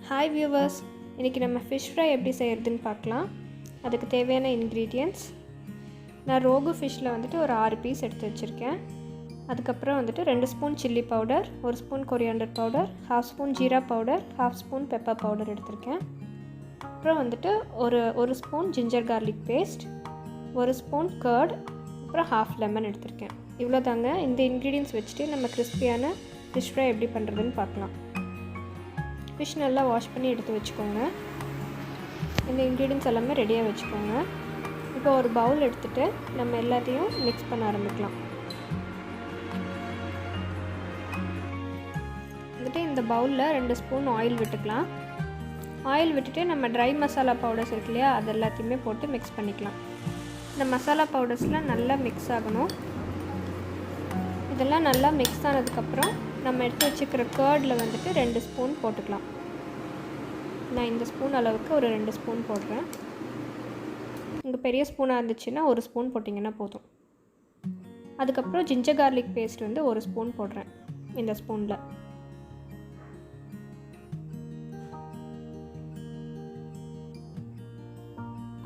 Hi viewers, இன்னைக்கு நம்ம fish fry எப்படி செய்யறதுன்னு பார்க்கலாம். அதுக்கு தேவையான ingredients நான் ரோகு ஃபிஷ்ல வந்துட்டு ஒரு 6 பீஸ் எடுத்து வச்சிருக்கேன். அதுக்கு அப்புறம் வந்துட்டு 2 spoon chilli powder, 1 spoon coriander powder, 1/2 spoon jeera powder, 1/2 spoon pepper powder எடுத்துர்க்கேன். அப்புறம் வந்துட்டு ஒரு spoon ginger garlic paste, 1 spoon curd, அப்புறம் 1/2 lemon எடுத்துர்க்கேன். இவ்வளவுதாங்க. இந்த ingredients வச்சிட்டு நம்ம கிறிஸ்பியான fish fry எப்படி பண்றதுன்னு பார்க்கலாம். fish நல்லா வாஷ் பண்ணி எடுத்து வெச்சுக்கோங்க. இந்த ingredients எல்லாமே ரெடியா வெச்சுக்கோங்க. இப்போ ஒரு பவுல் எடுத்துட்டு நம்ம எல்லாத்தையும் mix பண்ண ஆரம்பிக்கலாம். இந்த பவுல்ல 2 ஸ்பூன் ஆயில் விட்டுக்கலாம். ஆயில் விட்டுட்டு நம்ம dry மசாலா பவுடர்ஸ் இருக்குலையா அது எல்லாத்தையுமே போட்டு mix பண்ணிக்கலாம். இந்த மசாலா பவுடர்ஸ்லாம் நல்லா mix ஆகணும். இதெல்லாம் நல்லா mix ஆனதுக்கு அப்புறம் நம்ம எடுத்து வச்சிருக்கிற கர்ட்ல வந்துட்டு 2 ஸ்பூன் போட்டுக்கலாம். நான் இந்த ஸ்பூன் அளவுக்கு ஒரு 2 ஸ்பூன் போடுறேன். உங்க பெரிய ஸ்பூனா இருந்துச்சுன்னா 1 ஸ்பூன் போடிங்கனா போதும். அதுக்கு அப்புறம் ginger garlic paste வந்து 1 ஸ்பூன் போடுறேன் இந்த ஸ்பூன்ல.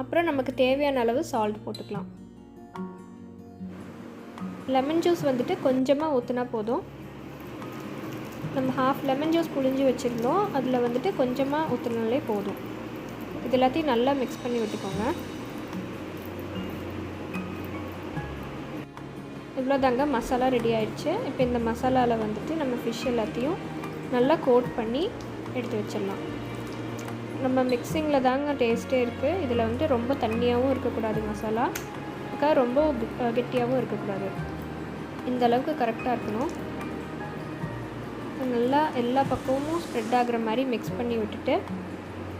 அப்புறம் நமக்கு தேவையான அளவு salt போட்டுக்கலாம். லெமன் ஜூஸ் வந்துட்டு கொஞ்சமா ஊத்துனா போதும். நம்ம 1/2 லெமன் ஜூஸ் புளிஞ்சு வச்சிருந்தோம். அதுல வந்துட்டு கொஞ்சமா ஊத்துனாலே போதும். இது எல்லாத்தையும் நல்லா mix பண்ணி விட்டுக்கோங்க. இவ்வளவுதாங்க மசாலா ரெடி ஆயிடுச்சு. இப்போ இந்த மசாலால வந்துட்டு நம்ம fish எல்லாத்தையும் நல்லா கோட் பண்ணி எடுத்து வச்சிரலாம். நம்ம மிக்ஸிங்ல தாங்க டேஸ்டே இருக்கு. இதுல வந்து ரொம்ப தண்ணியாவும் இருக்க கூடாது மசாலா. ரொம்ப கெட்டியாவும் இருக்க கூடாது. இந்த அளவுக்கு கரெக்ட்டா இருக்கணும். நல்லா எல்லா பக்கமும் ஸ்ப்ரெட் ஆகுற மாதிரி mix பண்ணி விட்டுட்டு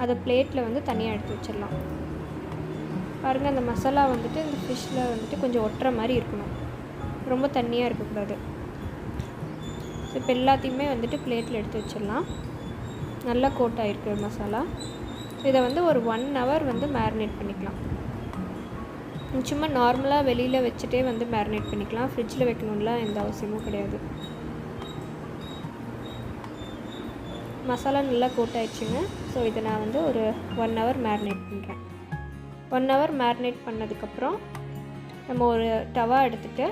அத பிளேட்ல வந்து தனியா எடுத்து வச்சிரலாம். பாருங்க அந்த மசாலா வந்துட்டு இந்த ஃபிஷ்ல வந்துட்டு கொஞ்சம் ஒட்டற மாதிரி இருக்கணும். ரொம்ப தண்ணியா இருக்க கூடாது. இப்போ எல்லாத்தையுமே வந்துட்டு பிளேட்ல எடுத்து வச்சிரலாம். நல்லா கோட் ஆயிருக்கு மசாலா. இத வந்து ஒரு 1 hour வந்து மேரினேட் பண்ணிக்கலாம். சும்மா நார்மலா வெளியில வெச்சிட்டே வந்து மேரினேட் பண்ணிக்கலாம். ஃப்ரிட்ஜ்ல வைக்கணும்ல எந்த அவசியமும் கிடையாது. மசாலா நல்லா கோட் ஆயிடுச்சுங்க. சோ இத நான் வந்து ஒரு 1 hour மேரினேட் பண்றேன். 1 hour மேரினேட் பண்ணதுக்கு அப்புறம் நம்ம ஒரு தவா எடுத்துட்டு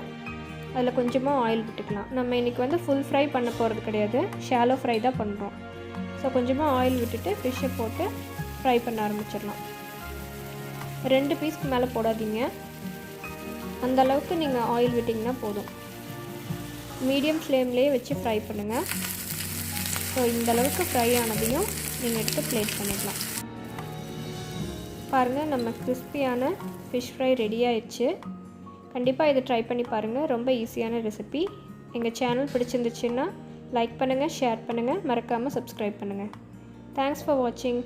அதுல கொஞ்சமா ஆயில் விட்டுக்கலாம். நம்ம இன்னைக்கு வந்து ஃபுல் ஃப்ரை பண்ண போறது கிடையாது. ஷாலோ ஃப்ரை தான் பண்றோம். சோ கொஞ்சமா ஆயில் விட்டுட்டு ஃபிஷ்ஷை போட்டு ஃப்ரை பண்ண ஆரம்பிச்சிரலாம். 2 பீஸ்க்கு மேல போடாதீங்க. அந்த அளவுக்கு நீங்க ஆயில் விட்டீங்கன்னா போதும். மீடியம் ஃப்ளேம்லயே வச்சு ஃப்ரை பண்ணுங்க. சோ இந்த அளவுக்கு ஃப்ரை ஆனதையும் நீங்க எடுத்து பிளேட் பண்ணிடலாம். பாருங்க நம்ம கிறிஸ்பியான fish fry ரெடி ஆயிடுச்சு. கண்டிப்பா இத ட்ரை பண்ணி பாருங்க. ரொம்ப ஈஸியான ரெசிபி. எங்க சேனல் பிடிச்சிருந்துச்சுன்னா லைக் பண்ணுங்க, ஷேர் பண்ணுங்க, மறக்காம Subscribe பண்ணுங்க. Thanks for watching.